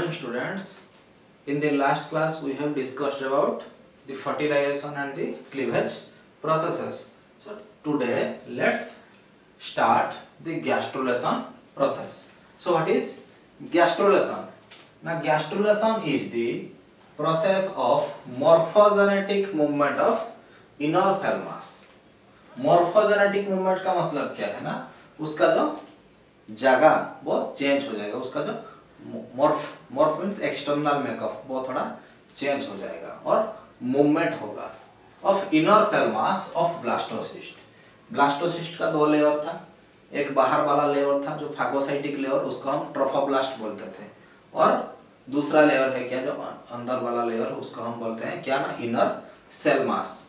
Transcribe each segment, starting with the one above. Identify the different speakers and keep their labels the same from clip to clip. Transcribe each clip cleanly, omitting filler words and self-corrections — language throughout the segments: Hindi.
Speaker 1: morning students. In the last class we have discussed about the fertilization and the cleavage processes. So today let's start the gastrulation process. So what is gastrulation? Now gastrulation is the process of morphogenetic movement of inner cell mass. morphogenetic movement का मतलब क्या है ना, उसका जो जगह वो चेंज हो जाएगा, उसका जो मॉर्फ मीन्स एक्सटर्नल मेकअप वो थोड़ा चेंज हो जाएगा और मूवमेंट होगा of inner cell mass of blastocyst. Blastocyst का दो लेयर था, एक बाहर वाला लेयर था जो फागोसाइटिक लेयर, उसको हम ट्रोफोब्लास्ट बोलते थे, और दूसरा लेयर है क्या जो अंदर वाला लेयर, उसको हम बोलते हैं क्या ना, inner cell mass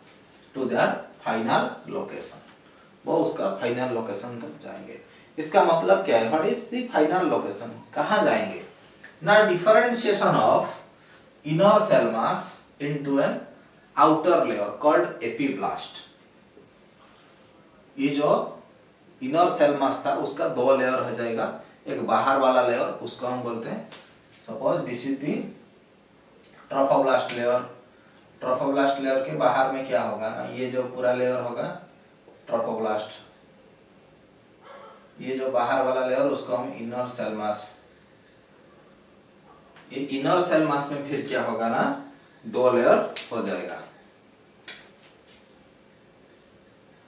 Speaker 1: to their final location. वो उसका फाइनल लोकेशन तक जाएंगे। इसका मतलब क्या है, what is the final location, कहां जाएंगे ना, differentiation of inner cell mass into an outer layer called epiblast. ये जो इनर सेल मास था उसका दो लेयर हो जाएगा, एक बाहर वाला लेयर उसको हम बोलते हैं, suppose this is the trophoblast layer. Trophoblast layer के बाहर में क्या होगा ना, ये जो पूरा लेयर होगा ट्रोफोब्लास्ट, ये जो बाहर वाला लेयर उसको हम इनर सेल मास। ये इनर सेल मास में फिर क्या होगा ना, दो लेयर हो जाएगा,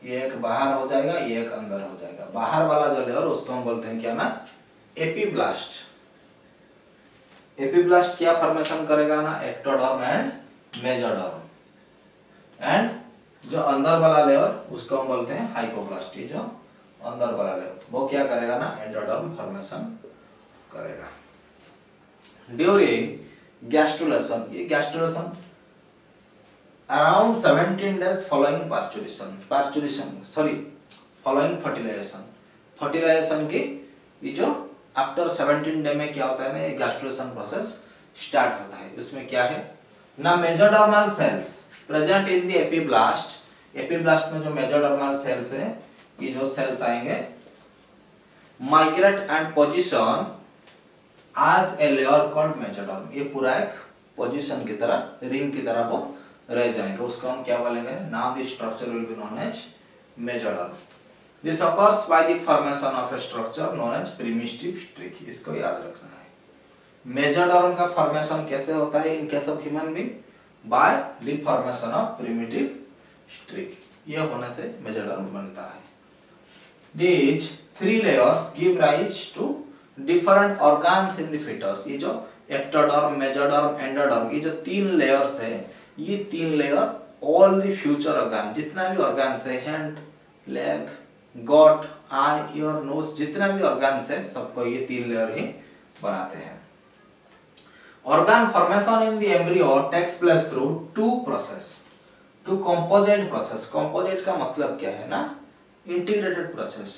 Speaker 1: ये एक बाहर हो जाएगा, ये एक अंदर हो जाएगा। बाहर वाला जो लेयर उसको हम बोलते हैं क्या ना, एपीब्लास्ट। एपीब्लास्ट क्या फॉर्मेशन करेगा ना, एक्टोडर्म एंड मेसोडर्म। एंड जो अंदर वाला लेयर उसको हम बोलते हैं हाइपोब्लास्ट। ये जो अंदर वाला लेयर वो क्या करेगा ना, एंडोडर्म फॉर्मेशन करेगा। ड्यूरिंग गैस्ट्रुलेशन, ये gastrulation around 17 days following following fertilization की ये जो आफ्टर 17 डे में क्या होता है ना, ये गैस्ट्रुलेशन प्रोसेस स्टार्ट होता है। उसमें क्या है ना, mesodermal cells present in the epiblast. Epiblast में जो मेसोडर्मल सेल्स है, ये जो सेल्स आएंगे migrate and position as a layer called mesoderm. ये पूरा एक पोजीशन की तरह, रिंग की तरह वो रह जाएंगे, उसको हम क्या बोलेंगे, now the structure will be known as mesoderm. This occurs by the formation of a structure known as primitive streak। इसको याद रखना है। मेसोडर्म का फॉर्मेशन कैसे होता है in case of human being, by the formation of primitive streak. ये होने से मेसोडर्म बनता है। These three layers give rise to different organs in the fetus। ये जो एक्टोडर्म, मेसोडर्म, एंडोडर्म, ये जो तीन लेयर्स है, ये तीन layer all the future organ, जितना भी ऑर्गन्स है, हैंड, लेग, गॉट, आई, ईयर, नोज, जितना भी ऑर्गन्स है सबको ये तीन लेयर ही बनाते हैं। Organ formation in the embryo takes place through two composite process। composite का मतलब क्या है ना, integrated process।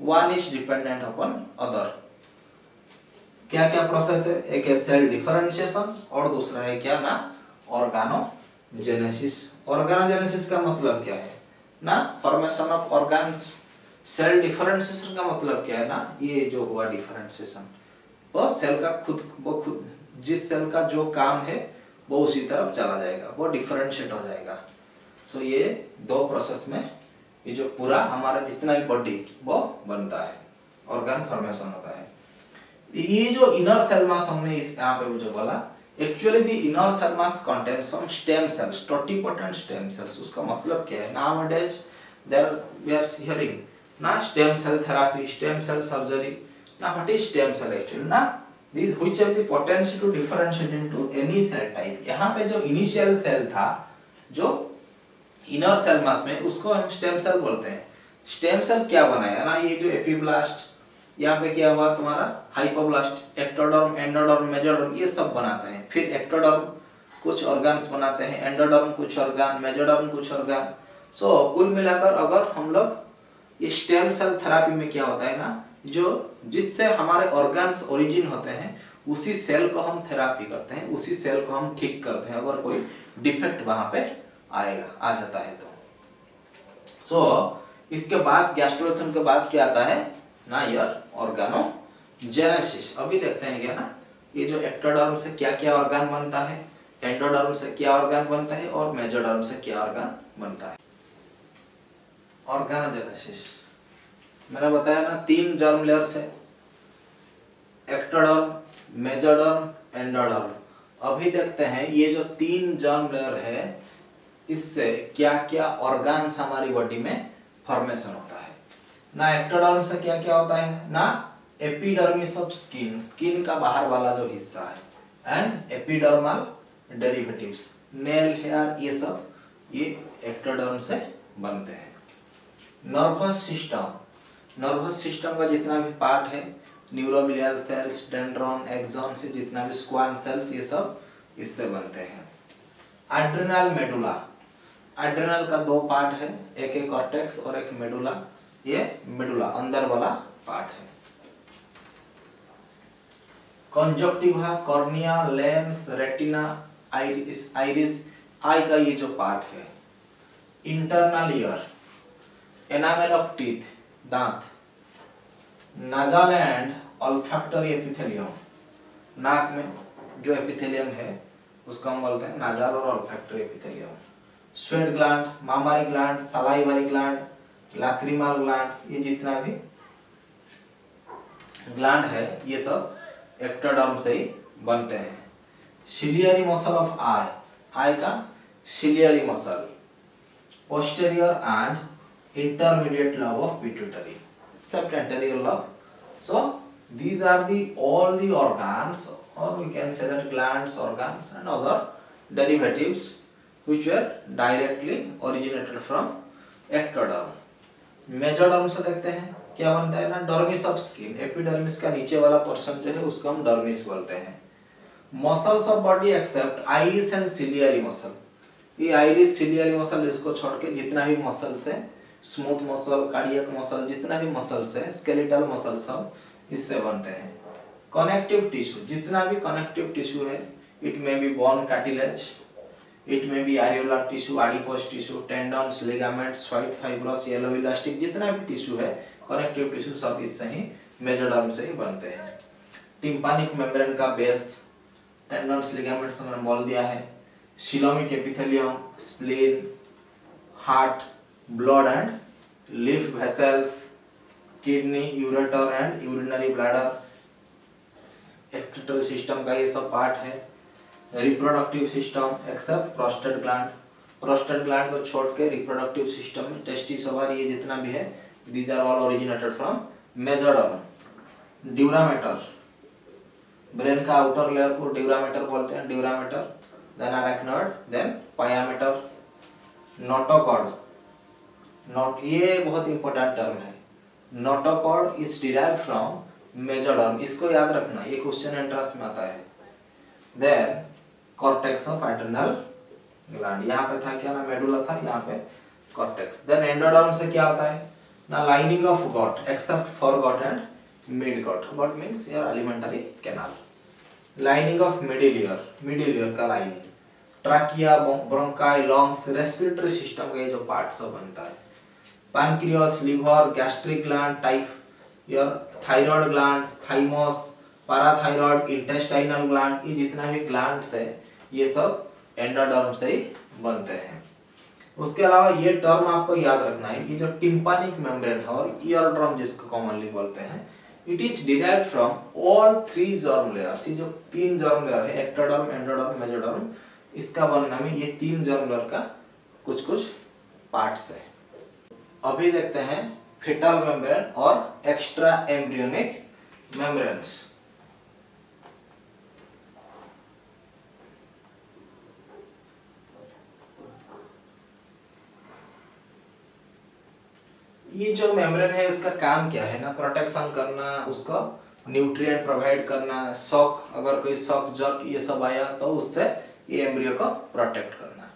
Speaker 1: one is dependent upon other। क्या क्या प्रोसेस है, एक है सेल डिफरेंशिएशन और दूसरा है क्या ना, ऑर्गेनोजेनेसिस। ऑर्गेनोजेनेसिस का मतलब क्या है ना, formation of organs. Cell differentiation का मतलब क्या है ना, ये जो हुआ डिफरेंशिएशन, वो सेल का खुद जिस सेल का जो काम है वो उसी तरफ चला जाएगा, वो डिफरेंशिएट हो जाएगा। सो ये दो प्रोसेस में ये जो पूरा हमारा जितना भी बॉडी वो बनता है, ऑर्गन फॉर्मेशन होता है। ये जो इनर सेल मास हमने इस यहाँ पे जो बोला, actually the inner cell mass contain some stem cells, totipotent stem cells. उसका मतलब क्या है, nowadays there we are hearing ना stem cell therapy, stem cell surgery. ना what is stem cell actually ना, which have the potential to differentiate into any cell type। यहाँ पे जो इनिशियल सेल था जो इनर सेल मास में, उसको हम स्टेम सेल बोलते हैं। स्टेम सेल क्या बनाया ना, ये जो एपीब्लास्ट, यहाँ पे क्या हुआ तुम्हारा हाइपोब्लास्ट, एक्टोडर्म, एंडोडर्म, मेसोडर्म, ये सब बनाते हैं। फिर एक्टोडर्म कुछ ऑर्गन्स बनाते हैं, एंडोडर्म कुछ ऑर्गन, मेसोडर्म कुछ ऑर्गन। सो कुल मिलाकर अगर हम लोग ये स्टेम सेल थेरेपी में क्या होता है ना, जो जिससे हमारे ऑर्गन्स ओरिजिन होते हैं उसी सेल को हम थेरेपी करते हैं, उसी सेल को हम ठीक करते हैं अगर कोई डिफेक्ट वहां पे आ जाता है तो। सो इसके बाद गैस्ट्रुलेशन के बाद क्या आता है ना, यार ऑर्गेनोजेनेसिस। अभी देखते हैं क्या ना, ये जो एक्टोडर्म से क्या क्या ऑर्गन बनता है, एंडोडर्म से क्या ऑर्गन बनता है और मेसोडर्म से क्या ऑर्गन बनता है। ऑर्गेनोजेनेसिस मैंने बताया ना, 3 जर्म लेयर्स है, एक्टोडर्म, मेसोडर्म, एंडोडर्म। अभी देखते हैं ये जो 3 जर्म लेयर है इससे क्या क्या ऑर्गन्स हमारी बॉडी में फॉर्मेशन होता है। ना एक्टोडर्म से क्या क्या होता है, ना एपिडर्मिस ऑफ स्किन, स्किन का बाहर वाला जो हिस्सा है, and epidermal derivatives, nail, hair, ये सब ये एक्टोडर्म से बनते हैं। नर्वस सिस्टम, नर्वस सिस्टम का जितना भी पार्ट है, न्यूरोबिलियल सेल्स, डेंड्रॉन, एक्सॉन से जितना भी स्क्वान सेल्स, ये सब इससे बनते हैं। एड्रेनल मेडुला, एड्रेनल का 2 पार्ट है, एक है कॉर्टेक्स और एक मेडुला, ये मेडुला अंदर वाला पार्ट है। Conjunctiva, cornea, lens, retina, iris, eye का ये जो पार्ट है। Internal ear, enamel of teeth, दांत, नाजल एंड ऑल्फैक्टरी एपिथेलियम, नाक में जो एपिथेलियम है उसको हम बोलते हैं नाजल और olfactory epithelium. Sweat gland, mammary gland, salivary gland, lacrimal gland, ये जितना भी ग्लैंड है ये सब एक्टोडर्म से ही बनते हैं। सिलियरी मसल ऑफ आई, आई का ciliary muscle, posterior and intermediate lobe of pituitary except anterior lobe. So these are all the organs, or we can say that glands, organs and other derivatives which were directly originated from ectoderm. Mesoderm से देखते हैं क्या बनता है ना, डर्मिस ऑफ स्किन, एपिडर्मिस का नीचे वाला पोर्शन जो है उसको हम डर्मिस बोलते हैं। Muscles of body except iris and ciliary muscle, ये आइरिस सिलियरी मसल इसको छोड़ के जितना भी मसल्स है, स्मूथ मसल, कार्डियक मसल, जितना भी मसल्स है, स्केलेटल मसल, सब इससे बनते हैं। कनेक्टिव टिश्यू, जितना भी कनेक्टिव टिश्यू है, it may be bone cartilage, it may be areolar tissue, adipose tissue, tendons, ligaments, white fibrous, yellow elastic, जितना भी टिश्यू है कनेक्टिव टिश्यू सब इससे ही मेसोडर्म से ही बनते हैं। टिम्पानिक मेम्ब्रेन का बेस, टेंडन्स, लिगामेंट्स मैंने बोल दिया है। Coelomic epithelium, spleen, heart, blood and lymph vessels, kidney, ureter and urinary bladder, excretory system का ये सब पार्ट है। Reproductive system except prostate gland, prostate gland को छोड़ के रिप्रोडक्टिव सिस्टम में टेस्टिस, ओवरी, ये जितना भी है, these are all originated from mesoderm. Dura mater, brain का आउटर लेयर को ड्यूरामेटर बोलते हैं, dura mater, then arachnoid, then pia mater. Notochord, note, ये बहुत इंपॉर्टेंट टर्म है, notochord is derived from mesoderm, इसको याद रखना, ये क्वेश्चन एंट्रेंस में आता है। Then cortex of adrenal gland, यहाँ पे था क्या ना, मेडुला था, यहाँ पे कॉर्टेक्स। देन एंडोडर्म से क्या होता है ना, lining of gut except foregut and midgut, gut means your alimentary canal. Lining of middle ear, middle ear का lining. Trachea, bronchi, lungs, respiratory system का ये जो पार्ट सब बनता है। Pancreas, liver, gastric gland type, your thyroid gland, thymus, parathyroid, intestinal gland, ये जितना भी ग्लैंड्स है ये सब एंडोडर्म से ही बनते हैं। उसके अलावा ये टर्म आपको याद रखना है, ये जो टिम्पानिक मेम्ब्रेन है और ईयर ड्रम जिसको कॉमनली बोलते हैं, it is derived from all 3 germ layers. ये जो 3 जर्म लेयर है, एक्टोडर्म, एंडोडर्म, मेसोडर्म, इसका बनने में ये 3 जर्म लेयर का कुछ कुछ पार्ट्स है। अभी देखते हैं फिटल मेम्ब्रेन और एक्स्ट्रा एम्ब्रियोनिक मेम्ब्रेन्स। ये जो मेम्ब्रेन है इसका काम क्या है ना, प्रोटेक्शन करना, उसको न्यूट्रिएंट प्रोवाइड करना, शॉक, अगर कोई शॉक जर्क ये सब आया तो उससे ये एम्ब्रियो को प्रोटेक्ट करना।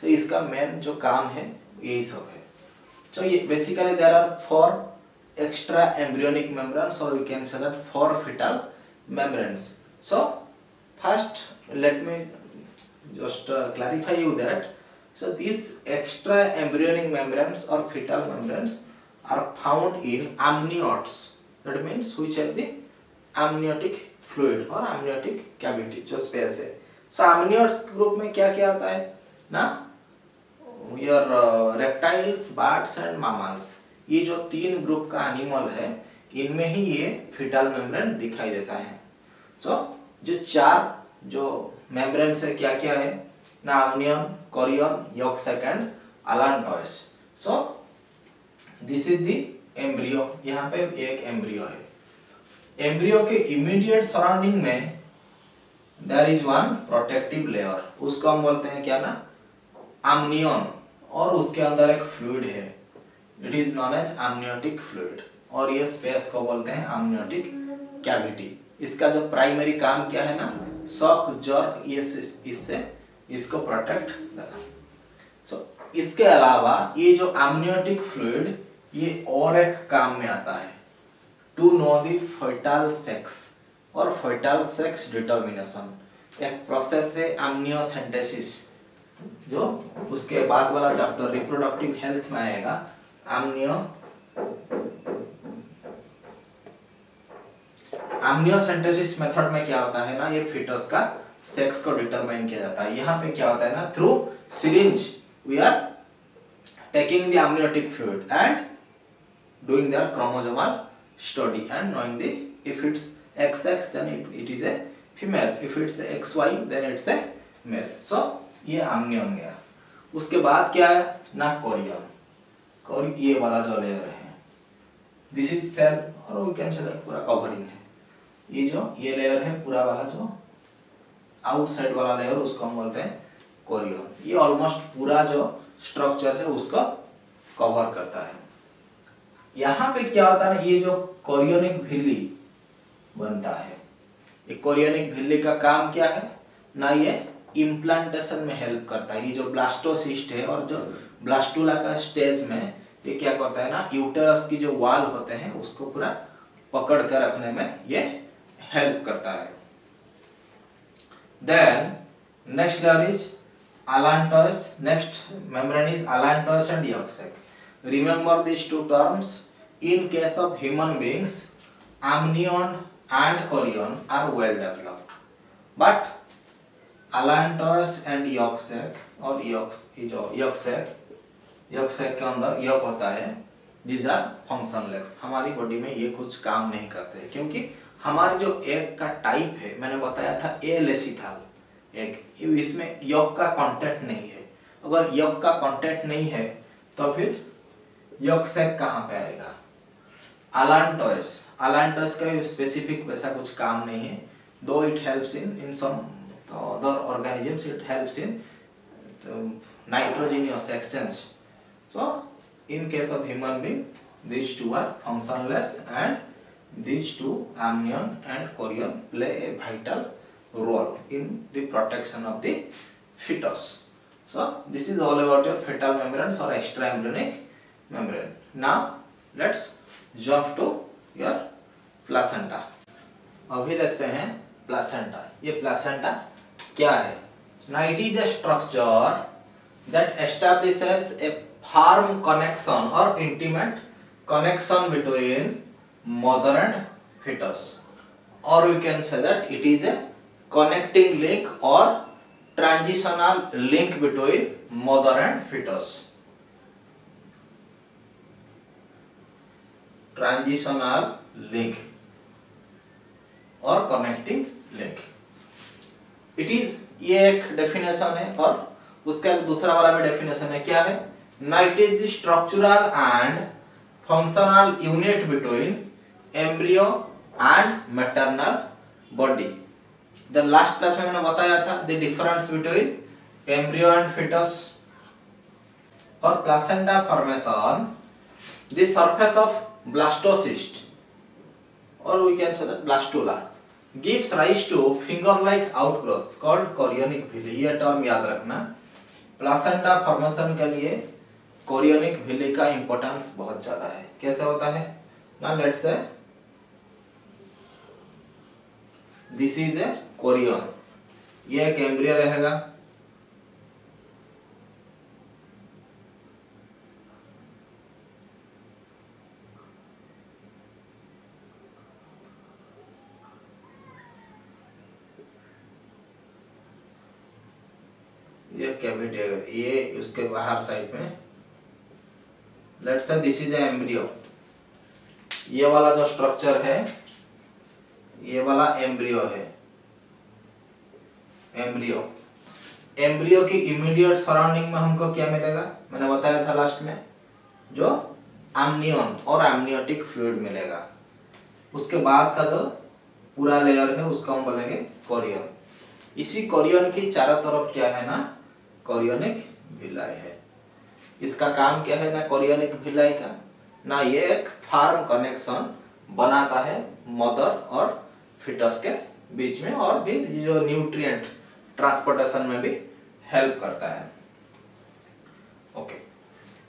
Speaker 1: तो इसका मेन जो काम है यही सब है। So basically there are 4 extra embryonic membranes, or we can say that 4 fetal membranes. So first let me just clarify you that, so these extra embryonic membranes or fetal membranes are found in amniotes. That means which are the amniotic fluid और amniotic कैविटी जो स्पेस है। सो amniotes ग्रुप में क्या क्या आता है ना, your reptiles, birds and mammals, ये जो 3 ग्रुप का एनिमल है इनमें ही ये फीटल मेम्ब्रेन दिखाई देता है। सो जो 4 जो मेम्ब्रेन है क्या क्या है ना, amnion, chorion, yolk sac and allantois। So this is the embryo, यहाँ पे एक एम्ब्रियो है। एम्ब्रियो के इमीडिएट सराउंडिंग में there is one protective layer, उसको हम बोलते हैं क्या ना, amnion, और उसके अंदर एक फ्लूइड है, it is known as amniotic fluid, और ये स्पेस को बोलते हैं amniotic कैविटी। इसका जो प्राइमरी काम क्या है ना, शॉक जर्क, ये इससे इसको प्रोटेक्ट करना। सो इसके अलावा ये जो amniotic फ्लूइड ये और एक काम में आता है, to know the fertile sex और फर्टाइल सेक्स डिटर्मिनेशन। एक प्रोसेस है amniocentesis, जो उसके बाद वाला चैप्टर रिप्रोडक्टिव हेल्थ में आएगा। amniocentesis मेथड में क्या होता है ना, ये फीटस का सेक्स को डिटरमाइन किया जाता है। यहाँ पे क्या होता है ना, through syringe we are taking the amniotic fluid and doing their chromosomal study and knowing the if it's XX then it is a female, if it's XY then it's a male। so ये amnion गया। उसके बाद क्या है ना, कोरियन, ये वाला जो लेयर है दिस इज सेल, और वी कैन से दैट पूरा कवरिंग है। ये जो ये लेयर है पूरा वाला जो आउटसाइड वाला लेयर उसको हम बोलते हैं कोरियन। ये ऑलमोस्ट पूरा जो स्ट्रक्चर है उसको कवर करता है। यहाँ पे क्या होता है, ये जो कोरियोनिक झिल्ली बनता है, ये कोरियोनिक झिल्ली का काम क्या है ना, ये इम्प्लांटेशन में हेल्प करता है। ये जो ब्लास्टोसिस्ट है और जो ब्लास्टुला का स्टेज में ये क्या करता है ना, यूटेरस की जो वॉल होते हैं उसको पूरा पकड़ कर रखने में ये हेल्प करता है। Then next layer is allantois, next membrane is allantois and yolk sac। Remember these two terms, in case of human beings amnion and chorion are well developed, but allantois and yolk sac और yolk sac के अंदर यॉक होता है, these are functionless, हमारी बॉडी में ये कुछ काम नहीं करते क्योंकि हमारे जो एग का टाइप है मैंने बताया था एलेसिथल एग, इसमें यॉक का कांटेक्ट नहीं है। अगर यॉक का कांटेक्ट नहीं है तो फिर यॉक सैक कहाँ पे आएगा, allantois का भी स्पेसिफिक वैसा कुछ काम नहीं है, though it helps in some other organisms, it helps in nitrogenous exchange। so in case of human being these two are functionless and these two amnion and chorion play a vital role in the protection of the fetus। so this is all about your fetal membranes or extraembryonic membrane। now let's jump to your placenta। अभी देखते हैं placenta। ये placenta क्या है ना, it is a structure that establishes a firm connection or intimate connection between mother and fetus, or we can say that it is a connecting link or transitional link between mother and fetus। transitional link और connecting link, it is, ये एक डेफिनेशन है और उसका दूसरा वाला भी डेफिनेशन है, क्या है ना, it is the structural and functional unit between embryo and maternal body. The last class में मैंने बताया था the difference between embryo and fetus। और placenta formation, the surface of blastocyst or we can say that blastula gives rise to finger like outgrowths called chorionic villi। ये टर्म याद रखना, प्लासेंटा फॉर्मेशन के लिए कोरियोनिक विली का इंपॉर्टेंस बहुत ज्यादा है। कैसे होता है ना, let's say this is a Korean, ये एक एम्ब्रियो रहेगा, ये कैविटी अगर ये उसके बाहर साइड में, let's say this is embryo, ये वाला जो स्ट्रक्चर है ये वाला एम्ब्रियो है। एम्ब्रियो एम्ब्रियो की इमीडिएट सराउंडिंग में हमको क्या मिलेगा, मैंने बताया था लास्ट में, जो एमनियन और एमनियोटिक फ्लूइड मिलेगा। उसके बाद का जो पूरा लेयर है उसको हम बोलेंगे कोरियन। इसी कोरियन की चारों तरफ क्या है ना, कोरियनिक विलाई है। इसका काम क्या है ना, कोरियनिक विलाई का ना, ये एक फार्म कनेक्शन बनाता है मदर और फिटस के बीच में, और भी जो न्यूट्रिएंट ट्रांसपोर्टेशन में भी हेल्प करता है। Okay,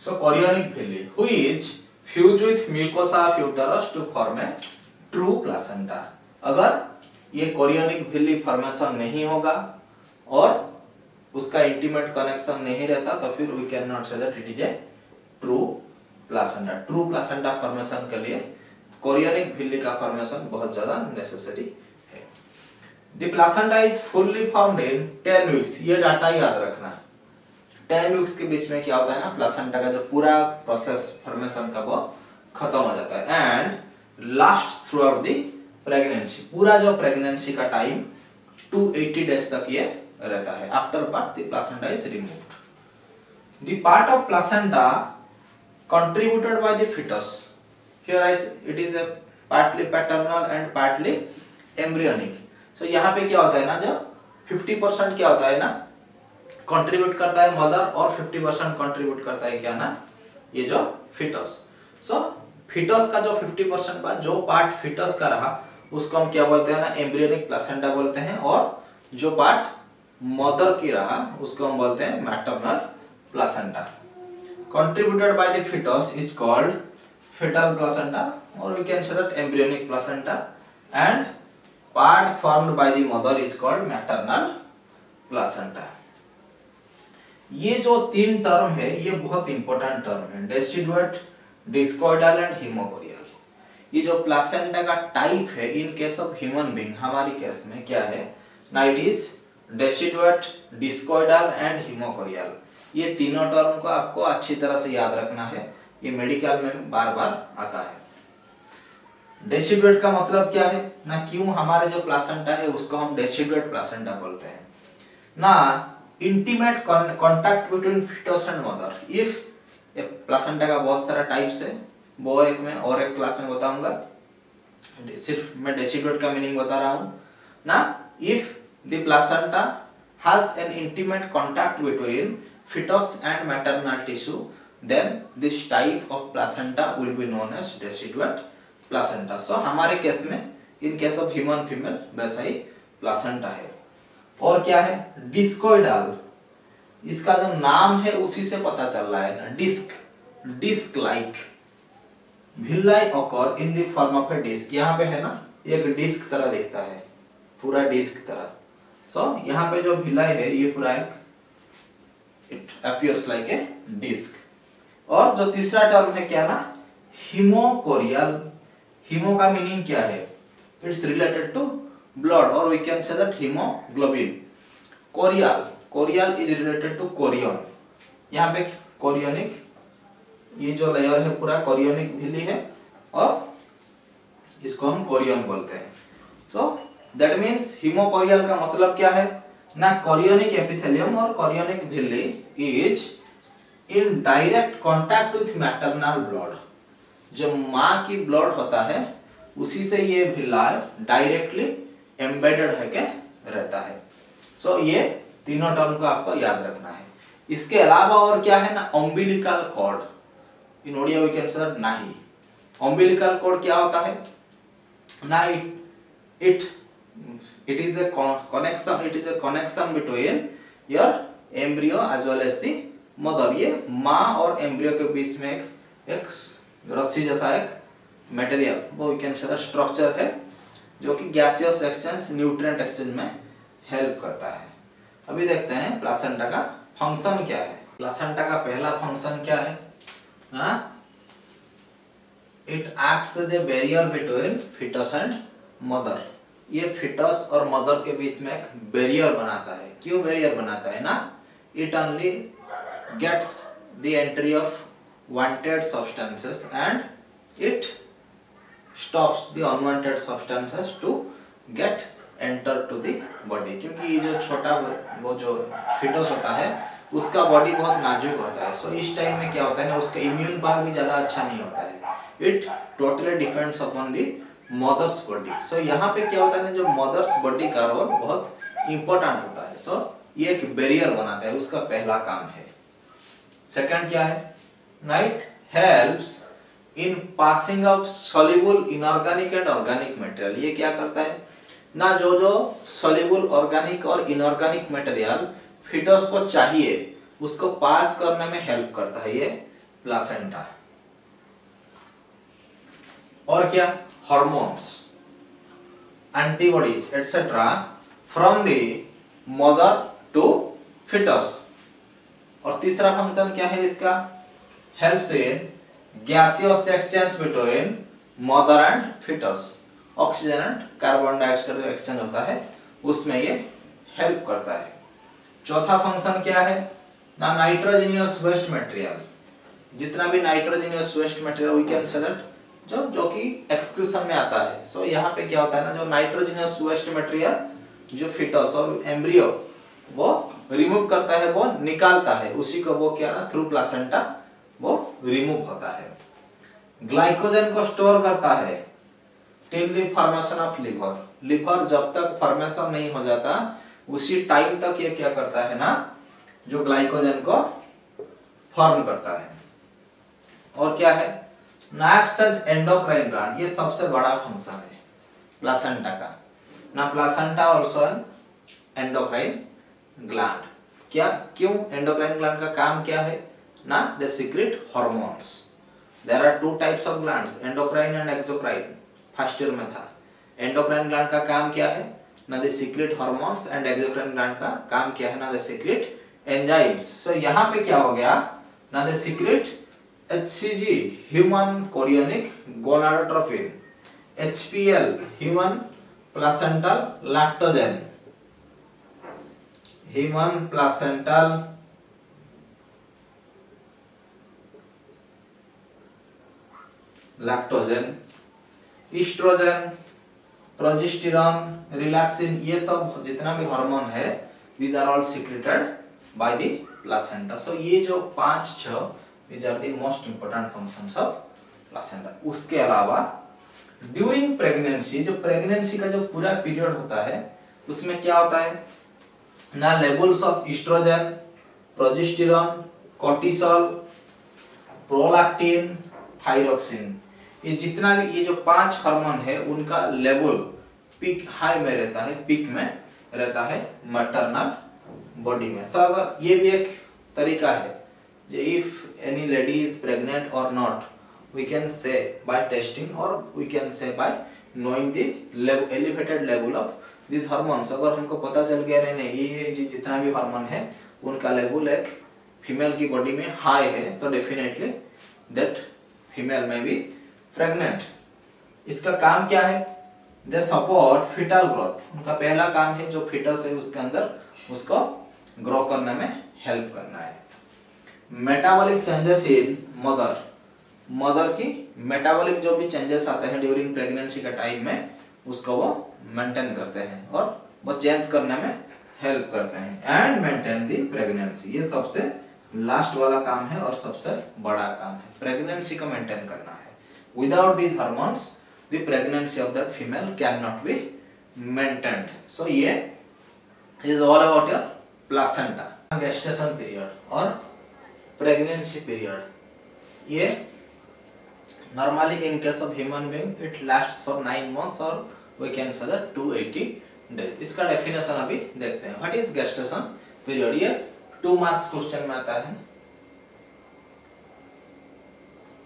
Speaker 1: so chorionic villi which fuse with mucosa of uterus to form a true placenta. अगर ये कोरियनिक विली फॉर्मेशन नहीं होगा और उसका इंटीमेट कनेक्शन नहीं रहता तो फिर we can not say that it is a true placenta. True placenta formation के लिए कोरियनिक विली का फॉर्मेशन बहुत ज्यादा नेसेसरी है। The placenta is fully formed in 10 weeks. ये डाटा याद रखना, 10 वीक्स के बीच में क्या होता है ना, प्लासेंटा का जो पूरा प्रोसेस फॉर्मेशन का वो खत्म हो जाता है and last through out the pregnancy. पूरा जो प्रेगनेंसी का टाइम 280 डेज तक ये रहता है। After birth the placenta is removed. The part of placenta contributed by the fetus, here it is a partly paternal and partly embryonic. So यहाँ पे क्या होता है ना, जो 50% क्या होता है ना, कंट्रीब्यूट करता है मदर और 50% कंट्रीब्यूट करता है क्या ना, ये जो फिटस। सो फिटस का जो 50% बाद जो पार्ट फिटस का रहा उसको हम क्या बोलते हैं ना, एम्ब्रियोनिक प्लासेंटा बोलते हैं, और जो पार्ट मदर की रहा उसको हम बोलते हैं maternal placenta. Contributed by the fetus is called fetal placenta, or we can say that embryonic placenta, and part formed by the mother is called maternal placenta. ये जो तीन टर्म है ये बहुत इंपॉर्टेंट टर्म है, डेसिडुएट, डिस्कोइडल एंड हीमोकोरियल। ये जो प्लासेंटा का टाइप है in case of human being, हमारी केस में क्या है ना, it is deciduate, discoidal and haemochorial. ये तीनों टर्म को आपको अच्छी तरह से याद रखना है, ये मेडिकल में बार बार आता है। डेसिडुएट का मतलब क्या है ना, क्यों हमारे जो प्लासेंटा है उसको हम डेसिडुएट प्लासेंटा बोलते हैं ना, intimate contact between foetus and mother. If placenta का बहुत सारा टाइप्स है, वो एक में और एक क्लास में बताऊंगा, सिर्फ मैं डेसिडुएट का मीनिंग बता रहा हूं ना। If the placenta has an intimate contact between fetus and maternal tissue, then this type of placenta will be known as deciduate placenta. So हमारे केस में, in case of human female, वैसा ही placenta है। और क्या है, डिस्कोइडल, इसका जो नाम है उसी से पता चल रहा है ना, disc like villi occur in the form of a disc। यहाँ पे है ना, एक डिस्क तरह दिखता है, पूरा डिस्क तरह। So यहाँ पे जो villi है ये पूरा एक it appears like a disc। और जो तीसरा टर्म है क्या ना, हीमोकोरियल। हीमो का मीनिंग क्या है, इट्स रिलेटेड टू ब्लड, और we can say that haemoglobin. Chorial, chorial is related to chorion. यहाँ पे कोरियनिक, ये जो लेयर है पूरा कोरियनिक विली है और इसको हम कोरियन बोलते हैं। सो दैट मीन्स हीमोकोरियल का मतलब क्या है ना, कोरियनिक एपिथेलियम और chorionic villi is in direct contact with maternal blood. जो माँ की ब्लड होता है उसी से ये विली डायरेक्टली एम्बेडेड है के रहता है। सो ये तीनों टर्म को आपको याद रखना है। इसके अलावा और क्या है ना, umbilical cord, in Odia we can say that नाही। अम्बिलिकल कॉर्ड क्या होता है ना, it is a connection between your embryo as well as the mother। ये माँ और एम्ब्रियो के बीच में एक रस्सी जैसा एक मटेरियल, वो we can say that structure है, जो कि गैसियस एक्सचेंज, न्यूट्रिएंट एक्सचेंज में हेल्प करता है। अभी देखते हैं प्लासेंटा का फंक्शन क्या है। प्लासेंटा का पहला फंक्शन क्या है ना, it acts as a barrier between foetus and mother. ये फिटस और मदर के बीच में एक बैरियर बनाता है। क्यों बैरियर बनाता है ना, it only gets the entry of wanted substances and it stops the unwanted substances to get enter to the body। क्योंकि ये जो छोटा वो जो फिटस होता है उसका बॉडी बहुत नाजुक होता है, सो इस टाइम में क्या होता है ना, उसका इम्यून पावर भी ज्यादा अच्छा नहीं होता है। It totally depends upon the mother's body. So यहाँ पे क्या होता है ना, जो मदर्स बॉडी का रोल बहुत इंपॉर्टेंट होता है। सो ये एक बैरियर बनाता है, उसका पहला काम है। सेकंड क्या है, night helps in passing of soluble inorganic and organic material. ये क्या करता है ना, जो सॉल्युबल ऑर्गेनिक और इनऑर्गेनिक मटेरियल फिटस को चाहिए उसको पास करने में हेल्प करता है ये प्लासेंटा। और क्या, hormones, antibodies etcetera from the mother to foetus. और तीसरा फंक्शन क्या है इसका, helps in gaseous exchange between mother and foetus. Oxygen and carbon dioxide जो एक्सचेंज होता है उसमें ये हेल्प करता है। चौथा फंक्शन क्या है ना, नाइट्रोजनियस वेस्ट मटेरियल। जितना भी nitrogenous waste material we can say that जो कि एक्सक्रीशन में आता है। सो यहाँ पे क्या होता है ना, जो नाइट्रोजनियस वेस्ट मटेरियल जो फिटस और एम्ब्रियो वो रिमूव करता है, वो निकालता है, उसी को वो क्या ना थ्रू प्लासेंटा वो रिमूव होता है। ग्लाइकोजन को स्टोर करता है till the formation of liver. Liver जब तक फॉर्मेशन नहीं हो जाता उसी टाइम तक ये क्या करता है ना, जो ग्लाइकोजन को फॉर्म करता है। और क्या है, एक्ट्स एज एंडोक्राइन ग्लैंड। ये सबसे बड़ा फंक्शन है प्लासेंटा का ना, placenta also an endocrine gland. क्या, क्यों एंडोक्राइन ग्लैंड का काम क्या है ना, they secrete hormones. There are two types of glands, endocrine and exocrine. First year में था। एंडोक्राइन ग्लैंड का काम क्या है ना, they secrete hormones, and exocrine gland का काम क्या है ना, दे सीक्रेट एंजाइम्स। सो यहाँ पे क्या हो गया ना, they secrete HCG human chorionic gonadotropin, HPL human placental lactogen, human placental lactogen, oestrogen, progesterone, relaxin. ये सब जितना भी हार्मोन है these are all secreted by the placenta। so ये जो 5-6 these are the most important functions of placenta। उसके अलावा ड्यूरिंग प्रेगनेंसी, जो प्रेगनेंसी का जो पूरा पीरियड होता है उसमें क्या होता है ना, levels of oestrogen, progesterone, cortisol, prolactin, thyroxine, ये जितना भी ये जो 5 हार्मोन है उनका लेवल पीक हाई में रहता है, पीक में रहता है मैटरनल बॉडी में। सो अगर ये भी एक तरीका है, if any lady is pregnant और not, we can say by testing और we can say by knowing the elevated level of this hormones. अगर हमको पता चल गया नहीं ये जितना भी हार्मोन है उनका लेवल एक फीमेल की बॉडी में हाई है, तो डेफिनेटली दैट फीमेल में भी प्रेग्नेंट। इसका काम क्या है, दे सपोर्ट फिटल ग्रोथ। उनका पहला काम है जो फिटस है उसके अंदर उसको ग्रो करने में हेल्प करना है। Metabolic changes in mother, mother की मेटाबॉलिक जो भी चेंजेस आते हैं ड्यूरिंग प्रेगनेंसी का टाइम में उसको वो मेंटेन करते हैं और वो चेंज करने में हेल्प करते हैं एंड मेंटेन दी प्रेगनेंसी। ये सबसे लास्ट वाला काम है और सबसे बड़ा काम है, प्रेगनेंसी को मेंटेन करना है। Without these hormones the pregnancy of that female cannot be maintained। so ये is all about your placenta। gestation period और pregnancy period, ये normally in case of human being it lasts for 9 months or we can say that 280 days। इसका definition अभी देखते हैं। what is gestation period, ये 2 marks क्वेश्चन में आता है,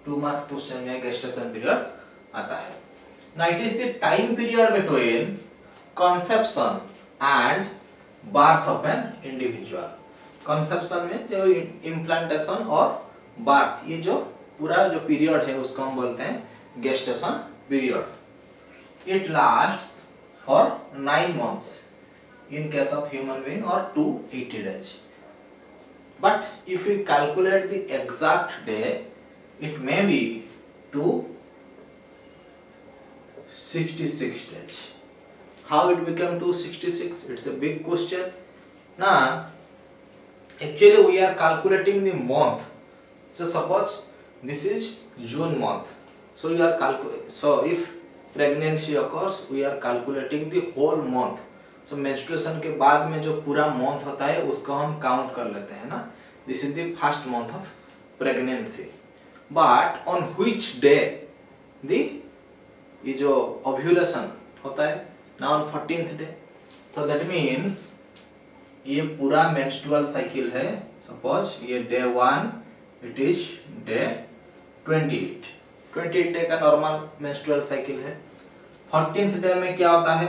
Speaker 1: 2 marks क्वेश्चन में gestation period आता है। Now it is the time period between conception and birth of an individual। conception में जो implantation और birth, ये जो पूरा जो पीरियड है उसको हम बोलते हैं gestation period। it lasts for 9 months in case of human being or 280 days। but if we calculate the exact day, it may be 266 days. How it became 266? It's a big question. Now actually we are calculating the month. So suppose this is June month, so you are so if pregnancy occurs, we are calculating the whole month. So menstruation के बाद में जो पूरा month होता है उसको हम count कर लेते हैं ना. This is the first month of pregnancy. But on which day the ये जो ovulation होता है? Now on 14th day. So that means ये पूरा menstrual cycle है. Suppose ये day 1, it is day 28. 28 day का नॉर्मल मेंस्ट्रुअल साइकिल है. 14th डे में क्या होता है?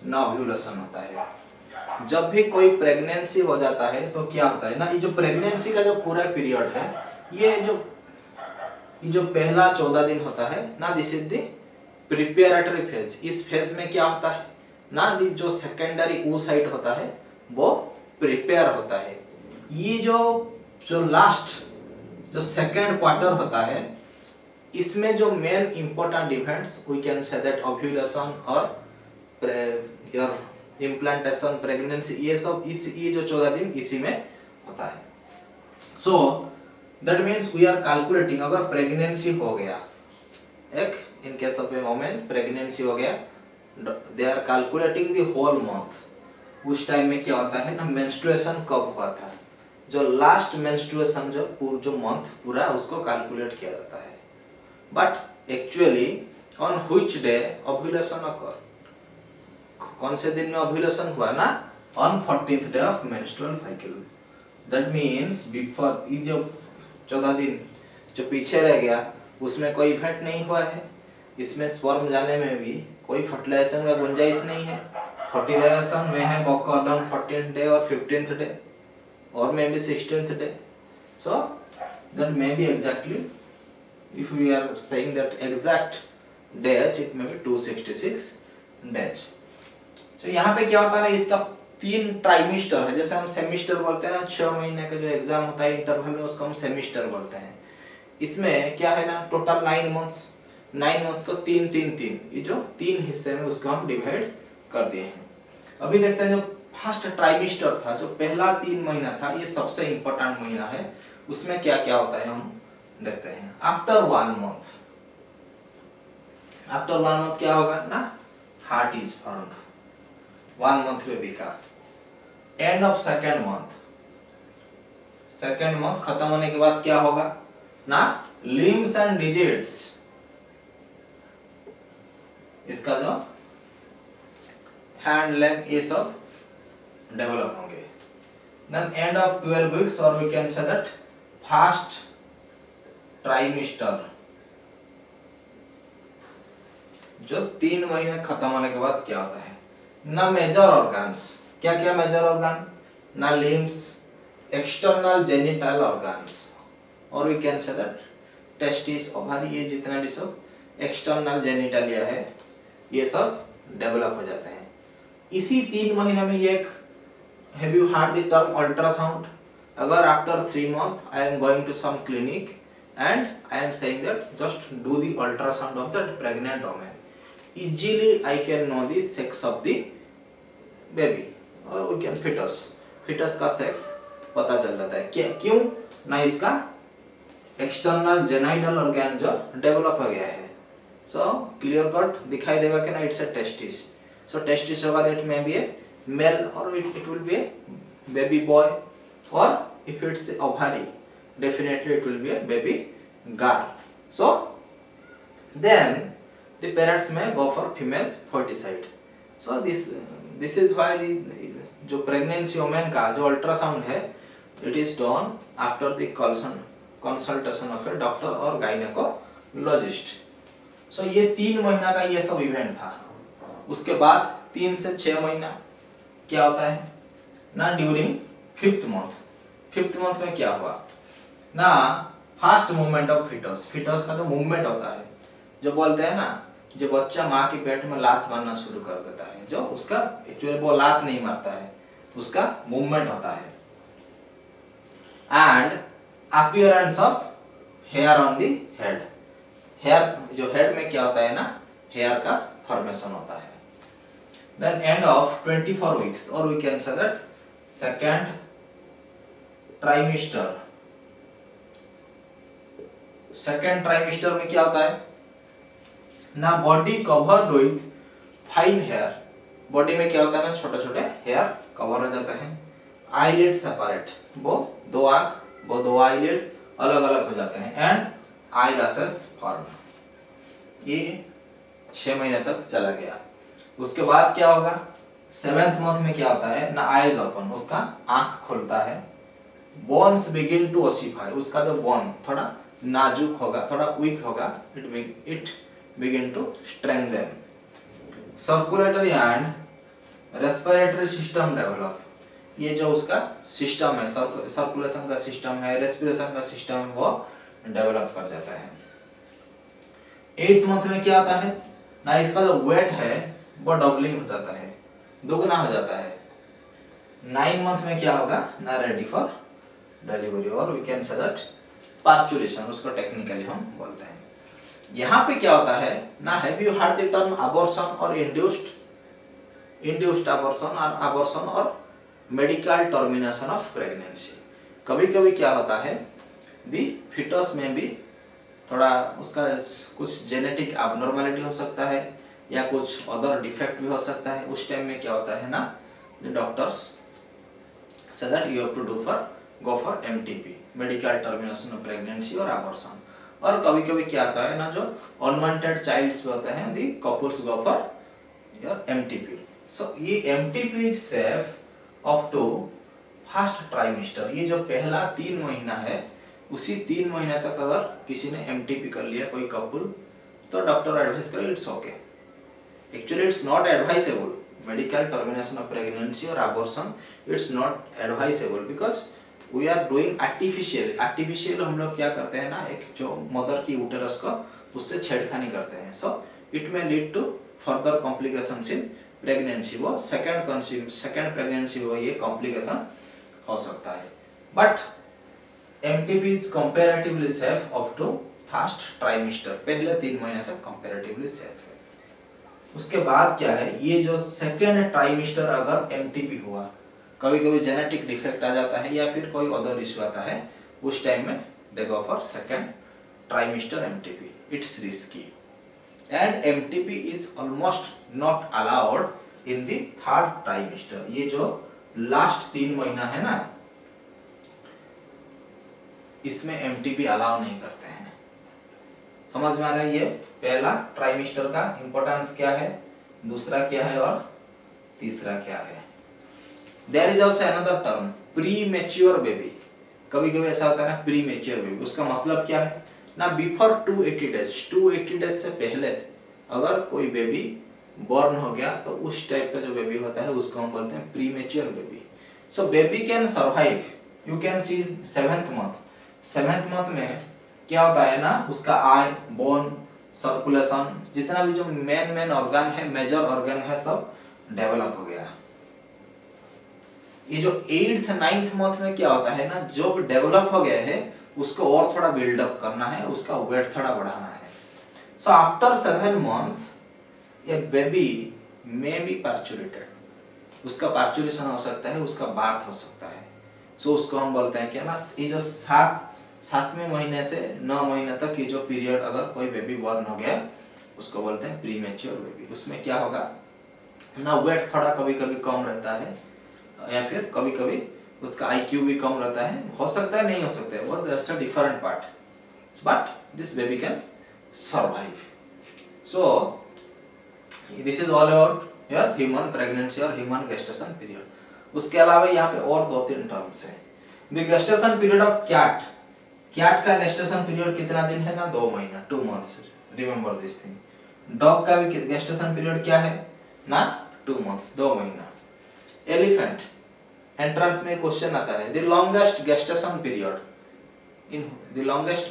Speaker 1: ओव्यूलेशन होता है. जब भी कोई प्रेगनेंसी हो जाता है तो क्या होता है ना, ये जो प्रेगनेंसी का जो पूरा पीरियड है, ये जो पहला 14 दिन होता है ना, this is the preparatory phase. इस फेज में क्या होता है ना, जो सेकेंडरी oocyte होता है वो प्रिपेयर होता है. ये जो लास्ट जो सेकेंड क्वार्टर होता है, इसमें जो main important events we can say that ovulation और योर इम्प्लांटेशन, प्रेगनेंसी, ये सब ये जो 14 दिन इसी में होता है. So that means we are calculating, अगर प्रेगनेंसी हो गया, एक in case of a woman pregnancy हो गया, they are calculating the whole month. उस टाइम में क्या होता है ना, मेंस्ट्रुएशन कब हुआ था, जो लास्ट मेंस्ट्रुएशन जो मंथ पूरा उसको कैलकुलेट किया जाता है. But actually on which day ovulation occur, कौन से दिन में ओव्यूलेशन हुआ ना, on 14th day of menstrual cycle. That means before ये जो 14 दिन जो पीछे रह गया उसमें कोई इवेंट नहीं हुआ है. इसमें स्पर्म जाने में भी कोई फर्टिलाइजेशन का गुंजाइश नहीं है. फर्टिलाइजेशन में है ऑन 14th डे और 15th day or maybe 16th day. So that may be exactly, if we are saying that exact days, it may be 266 days. So यहाँ पे क्या होता है ना, इसका 3 ट्राइमेस्टर है. जैसे हम सेमिस्टर बोलते हैं ना, 6 महीने का जो एग्जाम होता है इंटरवल में, उसको हम सेमिस्टर बोलते हैं. इसमें क्या है ना, टोटल 9 months को 3 ये जो 3 हिस्से में उसको हम डिवाइड कर दिए हैं. अभी देखते हैं जो फर्स्ट ट्राइमेस्टर था, जो पहला 3 महीना था, ये सबसे इंपॉर्टेंट महीना है. उसमें क्या क्या होता है हम देखते हैं. आफ्टर 1 month क्या होगा ना, heart is formed 1 month baby का. एंड ऑफ सेकेंड मंथ खत्म होने के बाद क्या होगा ना, लिम्स एंड डिजिट्स, इसका जो हैंड लेग ये सब डेवलप होंगे. देन एंड ऑफ 12 weeks, और we can say that first trimester, जो 3 महीने खत्म होने के बाद क्या होता है ना, मेजर ऑर्गन्स. क्या क्या मेजर ऑर्गन ना, लिम्स, एक्सटर्नल जेनिटल ऑर्गन्स, और we can say that testis, ovary, ये जितना भी सब एक्सटर्नल जेनिटलिया है ये सब डेवलप हो जाते हैं. इसी 3 महीने में ये have you heard the term ultrasound? अगर after 3 months I am going to some clinic and I am saying that just do the ultrasound of that pregnant woman, easily I can know the sex of the baby or we can fetus का sex पता चल जाता है. क्या क्यों ना, इसका एक्सटर्नल जेनिटल ऑर्गन जो डेवलप हो गया है. सो क्लियर कट दिखाई देगा कि ना, it's a testis. So testis होगा, that may be a male or it will be a baby boy, or if it's ovary, definitely it will be a baby girl. So then the parents may go for female foeticide. So this is why the जो pregnancy woman का जो ultrasound है, it is done after the consultation of a doctor or gynecologist. So ये 3 महीना का ये सब इवेंट था. उसके बाद 3 से 6 महीना क्या होता है ना, ड्यूरिंग 5th month में क्या हुआ ना, फास्ट मूवमेंट ऑफ फिटस का जो मूवमेंट होता है, जो बोलते हैं ना, जो बच्चा माँ के पेट में लात मारना शुरू कर देता है, जो उसका एक्चुअली वो लात नहीं मारता है, उसका मूवमेंट होता है. And appearance of hair on the head. Hair जो हेड में क्या होता है ना, हेयर का फॉर्मेशन होता है। देन एंड ऑफ 24 वीक्स, और we can say that second trimester. Second trimester में क्या होता है ना, body covered with fine hair. Body में क्या होता है ना, छोटे छोटे हेयर कवर हो जाते हैं। आईलिड सेपरेट, वो दो आंख, वो दो आईलिड अलग अलग हो जाते हैं। And eye lashes form. ये 6 महीने तक चला गया। उसके बाद क्या होगा, 7th मंथ में क्या होता है ना, आईज ओपन, उसका आंख खुलता है। बोन्स बिगिन टू ओसिफाई, उसका जो बोन थोड़ा नाजुक होगा, थोड़ा वीक होगा, it begin to strengthen. Circulatory and respiratory system develop. ये जो उसका सिस्टम है, सर्कुलेशन का सिस्टम है, रेस्पिरेशन का सिस्टम है, वो डेवलप कर जाता है। 8th मंथ में क्या आता है ना, इसका जो वेट है वो डबलिंग हो जाता है, दुगना हो जाता है। 9 मंथ में क्या होगा ना, रेडी फॉर डिलीवरी, और we can say that parturition, उसको टेक्निकली हम बोलते हैं। यहाँ पे क्या होता है ना, have you heard the term abortion और इंड्यूस्ड अबॉर्शन और मेडिकल टर्मिनेशन ऑफ प्रेगनेंसी। कभी कभी क्या होता है, दी फिटस में भी थोड़ा उसका कुछ जेनेटिक एबनॉर्मलिटी हो सकता है या कुछ अदर डिफेक्ट भी हो सकता है। उस टाइम में क्या होता है ना, the doctors say that you have to go for MTP, medical termination of pregnancy और अबॉर्शन। और कभी कभी क्या होता है ना, जो अनवांटेड चाइल्ड्स भी होते हैं, the couples go for your MTP. So ये MTP is safe up to first trimester. ये जो पहला 3 महीना है, उसी 3 महीने तक अगर किसी ने एमटीपी कर लिया कोई कपल, तो डॉक्टर एडवाइस करे it's okay. Actually it's not advisable, medical termination of pregnancy और abortion it's not advisable, because we are doing artificial हम लोग क्या करते हैं ना, एक जो मदर की यूटेरस को उससे छेड़खानी करते हैं। So it may lead to further complications in pregnancy. वो सेकंड प्रेगनेंसी वो ये कॉम्प्लिकेशन हो सकता है। But MTP is comparatively safe up to first trimester, पहले 3 महीने तक कंपैरेटिवली सेफ है। उसके बाद क्या है, ये जो सेकंड ट्राइमेस्टर अगर एमटीपी हुआ, कभी कभी जेनेटिक डिफेक्ट आ जाता है या फिर कोई अदर इशू आता है, उस टाइम में they go for second trimester MTP. It's risky and MTP is almost not allowed in the third trimester. ये जो लास्ट 3 महीना है ना, इसमें एमटीपी अलाउ नहीं करते हैं। समझ में आ रहा है? ये पहला ट्राइमेस्टर का इंपॉर्टेंस क्या है, दूसरा क्या है और तीसरा क्या है। There is also another term premature baby. कभी कभी ऐसा होता है ना, प्री मैच्योर बेबी, उसका मतलब क्या है ना, बिफोर 280 डेज, 280 डेज से पहले अगर कोई बेबी बॉर्न हो गया, तो उस टाइप का जो बेबी होता है उसको हम बोलते हैं pre mature baby. So baby can survive, you can see 7th month में क्या होता है ना, उसका आई, बोन, सर्कुलेशन, जितना भी जो मेन ऑर्गन है, मेजर ऑर्गन है, सब डेवलप हो गया। ये जो 8th 9th मंथ में क्या होता है ना, जो डेवलप हो गया है उसको और थोड़ा बिल्डअप करना है, उसका वेट थोड़ा बढ़ाना है। So after 7 month a baby may be parturated, उसका पार्चुरेशन हो सकता है, उसका बार्थ हो सकता है। सो उसको हम बोलते हैं क्या ना, ये जो 7वें महीने से 9 महीने तक ये जो पीरियड अगर कोई बेबी बॉर्न हो गया, उसको बोलते हैं प्री मैच्योर बेबी। उसमें क्या होगा ना, वेट थोड़ा कभी कभी कम रहता है, या फिर कभी कभी उसका आईक्यू भी कम रहता है, हो सकता है नहीं हो सकता है, वो that's a different part, but this baby can survive. So this is all about your human pregnancy और ह्यूमन गेस्टेशन पीरियड। उसके अलावा यहाँ पे और 2-3 टर्म्स है। The gestation period of cat का गेस्टेशन पीरियड कितना दिन है ना, 2 महीना, 2 months, remember this thing. Dog का भी गेस्टेशन पीरियड क्या है ना, 2 मंथ्स, 2 महीना। एलिफेंट, एंट्रेंस में क्वेश्चन आता है, the longest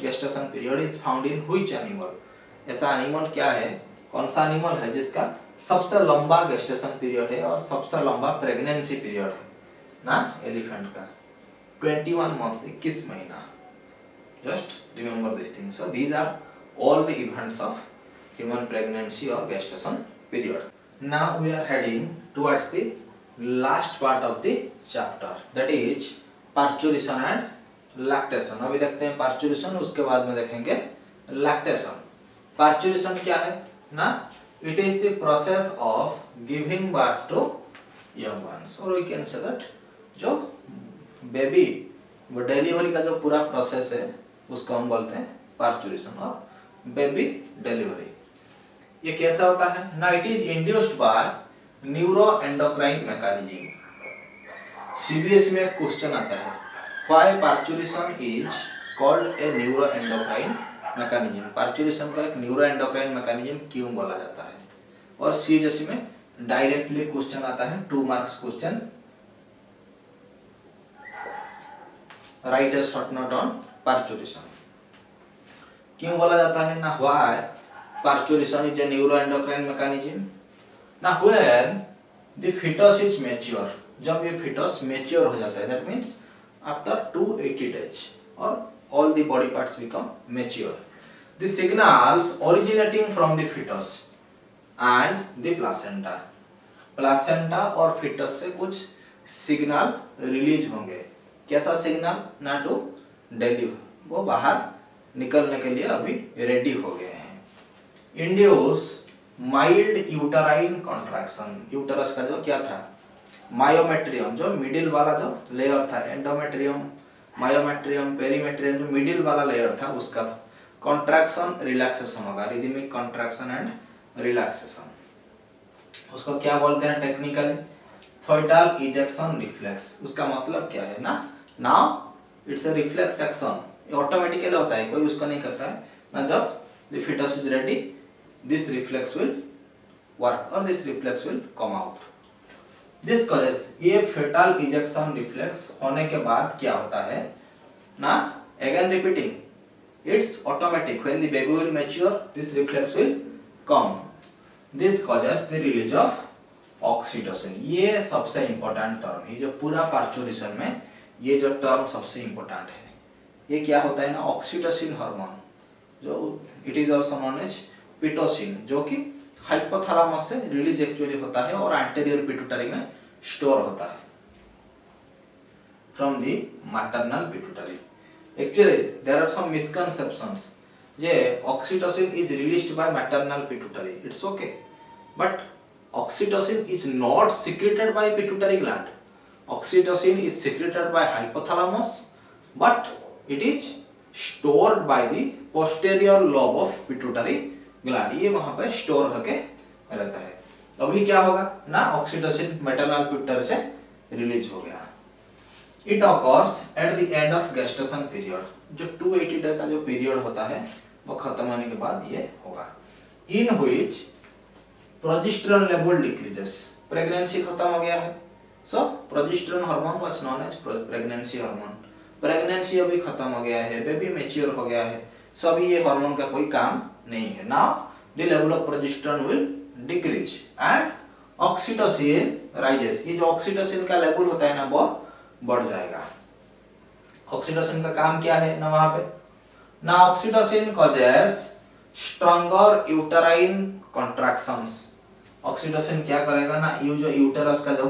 Speaker 1: gestation period is found in which animal. ऐसा एनिमल क्या है, कौन सा एनिमल है जिसका सबसे लंबा गेस्टेशन पीरियड है और सबसे लंबा प्रेगनेंसी पीरियड है ना, एलिफेंट का। 21 months 21 महीना. Just remember this thing. So these are all the events of human pregnancy or gestation period. Now we are heading towards the last part of the chapter, that is parturition and lactation. अभी देखते हैं parturition, उसके बाद में देखेंगे lactation. Parturition क्या है ना? It is the process of giving birth to young ones, or we can say that जो बेबी डिलीवरी का जो पूरा प्रोसेस है उसको हम बोलते हैं पार्चुरेशन और बेबी डिलीवरी. ये कैसा होता है ना? It is induced by neuro endocrine mechanism. CBS में एक क्वेश्चन आता है, why parturition is called a neuro endocrine mechanism. Parturition को एक न्यूरो एंडोक्राइन मैकेनिज्म क्यों बोला जाता है? और सीबीएसई में डायरेक्टली क्वेश्चन आता है, 2 marks question. Write a short note on parturition. क्यों बोला जाता है ना? Why parturition is a neuro endocrine mechanism. ना when the fetus is mature, जब ये fetus मैच्योर हो जाता है, दैट मींस आफ्टर 280 days और all the body parts become mature. The signals originating from the fetus and the placenta. Placenta और fetus से कुछ सिग्नल रिलीज होंगे. कैसा सिग्नल ना? टू डिलीवर, वो बाहर निकलने के लिए अभी रेडी हो गए हैं. Induce mild uterine contraction. Uterus का जो क्या था? मायोमेट्रियम, जो मिडिल वाला जो लेयर था, एंडोमेट्रियम, मायोमेट्रियम, पेरीमेट्रियम, जो मिडिल वाला लेयर था उसका कॉन्ट्रैक्शन रिलैक्सेशन होगा. Rhythmic contraction and relaxation. उसको क्या बोलते हैं टेक्निकली? फेटल ejection reflex. उसका मतलब क्या है ना? Now it's a reflex action. ये ऑटोमेटिकली होता है, कोई उसको नहीं करता है ना. जब the fetus is ready, this reflex will work और this reflex will come out. This causes, ये फेटल इजेक्शन रिफ्लेक्स होने के बाद क्या होता है ना? Again repeating, it's automatic. When the baby will mature, this reflex will come. This causes the release of oxytocin. ये सबसे इंपॉर्टेंट टर्म है, जो पूरा पार्चुरेशन में ये जो टर्म सबसे इंपॉर्टेंट है. ये क्या होता है ना? ऑक्सीटोसिन हार्मोन, जो it is also known as pitocin, जो कि हाइपोथैलेमस से रिलीज एक्चुअली होता है और एंटीरियर पिट्यूटरी में स्टोर होता है from the maternal pituitary. Actually there are some misconceptions. ये oxytocin is released by maternal pituitary, it's okay, but oxytocin is not secreted by pituitary gland. Oxytocin is secreted by hypothalamus, but it is stored by the posterior lobe of pituitary gland. ये वहां पे स्टोर होके रहता है. अभी क्या होगा ना? ऑक्सीटोसिन मैटरनल पिट्यूटरी से रिलीज हो गया. It occurs at the end of gestation period. जो 280 डे का जो पीरियड होता है वो खत्म होने के बाद ये होगा. In which progesterone level decreases. Pregnancy खत्म हो गया है, so progesterone hormone was known as pregnancy hormone. Pregnancy अभी खत्म हो गया है, बेबी मैच्योर हो गया है, सो अभी ये हार्मोन का कोई काम नहीं है. Now the level of progesterone will decrease and oxytocin rises. ये जो ऑक्सीटोसिन का लेवल होता है ना, वो बढ़ जाएगा. ऑक्सीटोसिन का काम क्या है ना वहां पे ना? Oxytocin causes stronger uterine contractions. Oxytocin क्या करेगा ना? ये जो यूटेरस का जो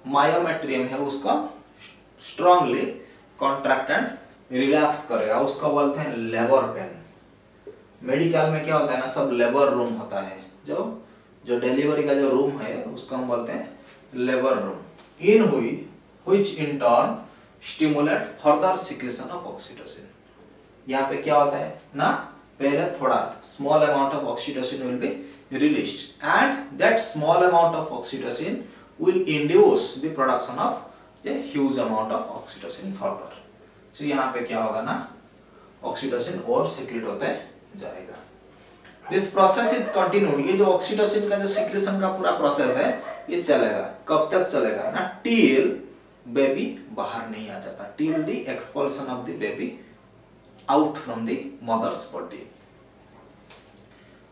Speaker 1: मायोमेट्रियम है उसको स्ट्रांगली कॉन्ट्रैक्ट एंड रिलैक्स करेगा. उसको बोलते हैं लेबर पेन. मेडिकल में क्या होता है ना? सब लेबर रूम होता है. जो डिलीवरी का जो रूम है उसको हम बोलते हैं labour room. In which in turn stimulate further secretion of oxytocin. यहाँ पे क्या होता है ना? पहले थोड़ा small amount of oxytocin will be released and that small amount of oxytocin will induce the production of a huge amount of oxytocin further. So यहाँ पे क्या होगा ना? ऑक्सीटोसिन और सीक्रेट होते जाएगा. This process is continued. ये जो ऑक्सीटोसिन का जो सीक्रेशन का पूरा प्रोसेस है ये चलेगा. कब तक चलेगा ना? till बेबी बाहर नहीं आ जाता. till the expulsion of the baby out from the mother's body.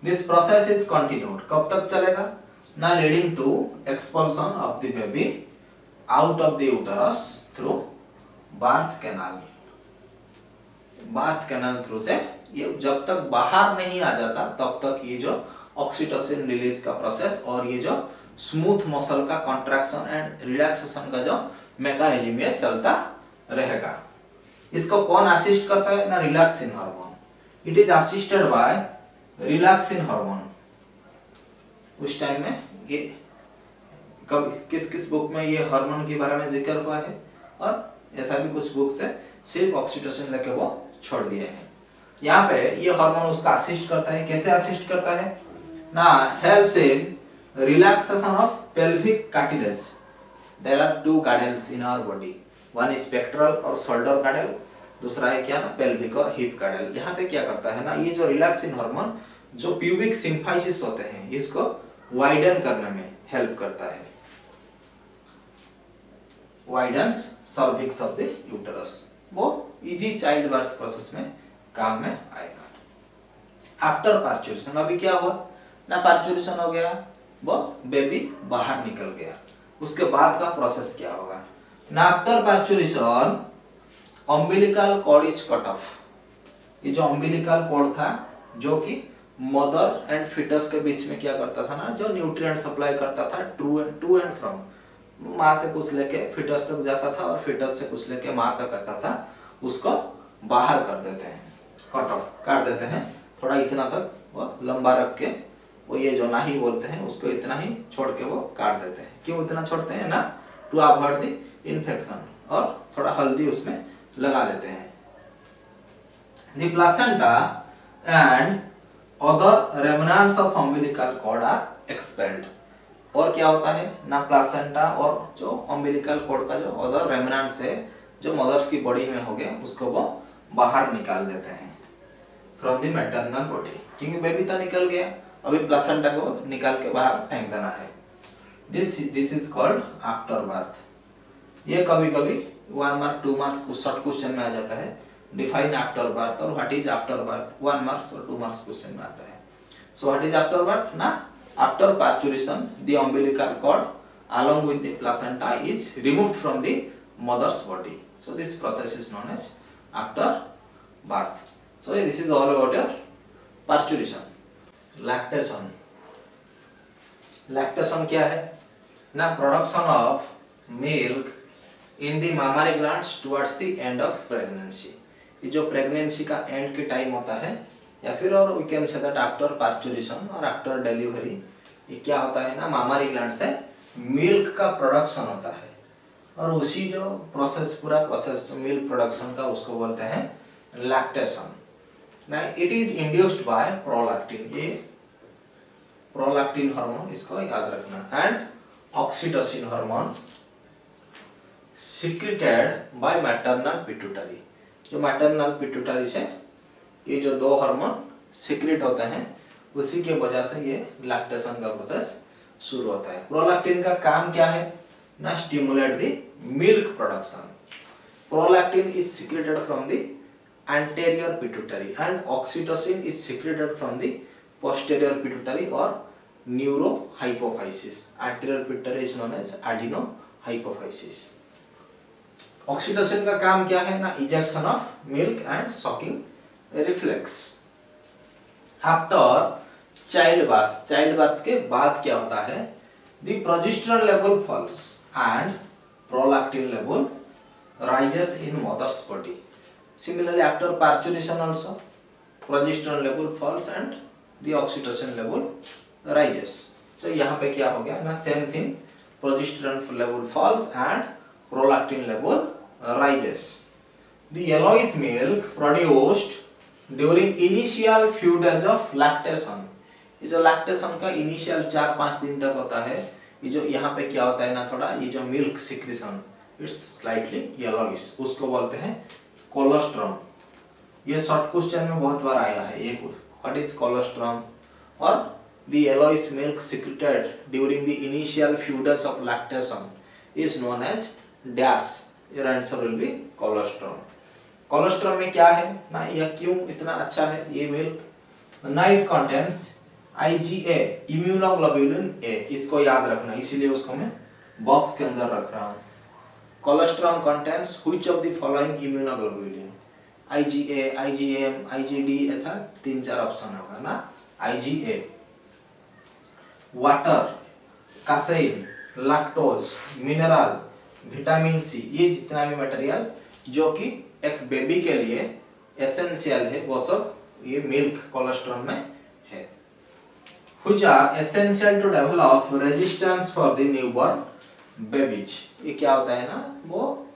Speaker 1: This process is continued. कब तक चलेगा ना? leading to expulsion of the baby out of the uterus through birth canal through से ये जब तक बाहर नहीं आ जाता तब तक ये जो ऑक्सीटोसिन रिलीज का प्रोसेस और ये जो स्मूथ मसल का कॉन्ट्रैक्शन एंड रिलैक्सेशन का जो मैकेनिज्म ये चलता रहेगा। इसको कौन असिस्ट करता है ना, relaxin hormone. It is assisted by relaxin hormone. उस टाइम में ये कब किस बुक में ये हार्मोन के बारे में जिक्र हुआ है, और ऐसा भी कुछ बुक से सिर्फ ऑक्सीटोसिन लेके वो छोड़ दिए हैं। यहाँ पे ये हार्मोन उसका असिस्ट करता है। कैसे असिस्ट करता है ना, helps in relaxation of pelvic cartilage. There are two girdles in our body, one is pectoral और शोल्डर कार्डेल, दूसरा है क्या ना, पेल्विक और हिप कार्डेल। यहाँ पे क्या करता है ना, ये जो रिलैक्सिन हार्मोन जो प्यूबिक सिम्फाइसिस होते हैं इसको वाइडन करने में हेल्प करता है। Widens cervix of the uterus, वो इजी चाइल्ड बर्थ प्रोसेस में काम में आएगा। आफ्टर पार्चुरेशन, अभी क्या हुआ ना, पार्चुरेशन हो गया, वो बेबी बाहर निकल गया, उसके बाद का प्रोसेस क्या होगा ना, after parturition umbilical cord is cut off. ये जो अम्बिलिकल कॉर्ड था जो कि मदर एंड फिटस के बीच में क्या करता था ना, जो न्यूट्रिएंट सप्लाई करता था टू एंड फ्रॉम, माँ से कुछ लेके फिटस तक जाता था और फिटस से कुछ लेके माँ तक आता था, उसको बाहर कर देते हैं, कट ऑफ काट देते हैं। थोड़ा इतना तक वो लंबा रख के, वो ये जो नाही बोलते हैं उसको इतना ही छोड़ के वो काट देते हैं। क्यों इतना छोड़ते हैं ना, टू अवॉइड द इन्फेक्शन, और थोड़ा हल्दी उसमें लगा देते हैं। The placenta and other remnants of umbilical cord are expelled. और क्या होता है ना, प्लासेंटा और जो अम्बिलिकल कॉर्ड का जो अदर रेमनंट्स है जो मदर्स की बॉडी में हो गया, उसको वो बाहर निकाल देते हैं फ्रॉम द मैटरनल बॉडी, क्योंकि बेबी तो निकल गया, अभी प्लासेंटा को निकाल के बाहर फेंक देना है। This is called afterbirth. ये कभी कभी 1 मार्क 2 मार्क्स को शॉर्ट क्वेश्चन में आ जाता है, डिफाइन आफ्टर बर्थ और what is afterbirth, 1 marks और 2 मार्क्स क्वेश्चन में आता है। So what is afterbirth ना, after parturition the umbilical cord along with the placenta is removed from the mother's body. So this process is known as after birth. So this is all about your parturition. Lactation. Lactation क्या है ना, production of milk in the mammary glands towards the end of pregnancy. ये जो प्रेगनेंसी का एंड के टाइम होता है, या फिर और we can say that after parturition और आफ्टर डिलीवरी, ये क्या होता है ना, मामारी ग्लैंड से मिल्क का प्रोडक्शन होता है, और उसी जो प्रोसेस पूरा प्रोसेस मिल्क प्रोडक्शन का उसको बोलते हैं लैक्टेशन। ना it is induced by prolactin, ये प्रोलैक्टिन हार्मोन, इसको याद रखना, and oxytocin hormone secreted by maternal pituitary. जो मैटरनल पिट्यूटरी से ये जो दो हार्मोन सिक्रेट होते हैं, उसी के वजह से ये लैक्टेशन का प्रोसेस शुरू होता है। प्रोलैक्टिन का काम क्या है ना, stimulate the milk production. Prolactin is secreted from the anterior pituitary and oxytocin is secreted from the posterior pituitary or neurohypophysis. Anterior pituitary is known as adenohypophysis. Oxytocin का काम क्या है ना, ejection of milk and suckling reflex. After child birth के बाद क्या होता है, the progesterone level falls and prolactin level rises in mother's body. Similarly, after parturition also, progesterone level falls and the oxytocin level rises. So यहाँ पे क्या हो गया ना, same thing, progesterone level falls and prolactin level rises. The yellowish milk produced during initial few days of lactation. ये जो lactation का initial 4-5 दिन तक होता है, ये जो यहाँ पे क्या होता है ना, थोड़ा ये जो milk secretion, it's slightly yellowish, उसको बोलते हैं कोलोस्ट्रम। ये शॉर्ट क्वेश्चन में बहुत बार आया है, ये व्हाट इज कोलोस्ट्रम, और the yellowish milk secreted during the initial few days of lactation is known as dash. Your answer will be colostrum. Colostrum में क्या है ना, यह क्यों इतना अच्छा है ये milk, night contents IgA immunoglobulin A, इसको याद रखना, इसीलिए उसको मैं बॉक्स के अंदर रख रहा हूँ। Cholesterol contains which of the following immunoglobulin, IgA, IgM, IgD, ऐसा 3-4 ऑप्शन होगा ना। IgA, water, casein, lactose, mineral, vitamin C, ये जितना भी मटेरियल जो कि एक बेबी के लिए एसेंशियल है वो सब ये मिल्क कोलेस्ट्रॉल में है। which are essential to develop resistance for the newborn babies, ये क्या होता है ना, वो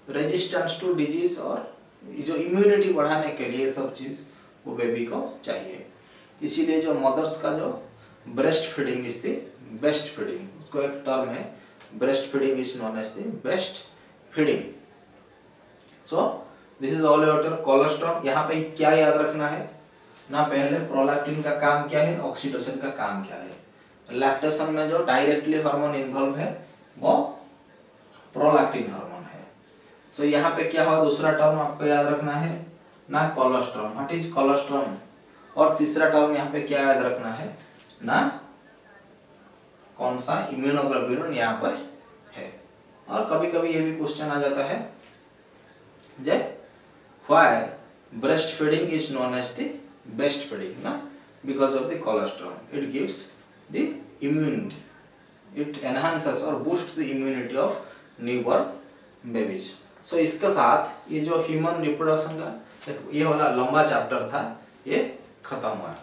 Speaker 1: रेजिस्टेंस टू डिजीज और जो इम्यूनिटी बढ़ाने के लिए सब चीज वो बेबी को चाहिए। इसीलिए जो मदर्स का जो breast feeding is the best feeding, उसको एक टर्म है, breast feeding is known as the best feeding. So this is all about your cholesterol. यहाँ पे क्या याद रखना है ना, पहले प्रोलैक्टिन का काम क्या है, ऑक्सीटोसिन का काम क्या है। लैक्टेशन में जो डायरेक्टली हार्मोन इन्वॉल्व है वो प्रोलैक्टिन हार्मोन है। सो यहाँ पे क्या हुआ, दूसरा टर्म आपको याद रखना है ना, कोलेस्ट्रॉल, व्हाट इज कोलेस्ट्रॉल। और तीसरा टर्म यहाँ पे क्या याद रखना है ना, कौन सा इम्यूनोग्लोबुलिन यहाँ पर है। और कभी कभी ये भी क्वेश्चन आ जाता है जे why breast feeding is known as the best feeding ना, because of the cholesterol, it gives the immunity, it enhances और boost the immunity of newborn babies. So इसके साथ ये जो ह्यूमन रिप्रोडक्शन का ये वाला लंबा चैप्टर था ये खत्म हुआ।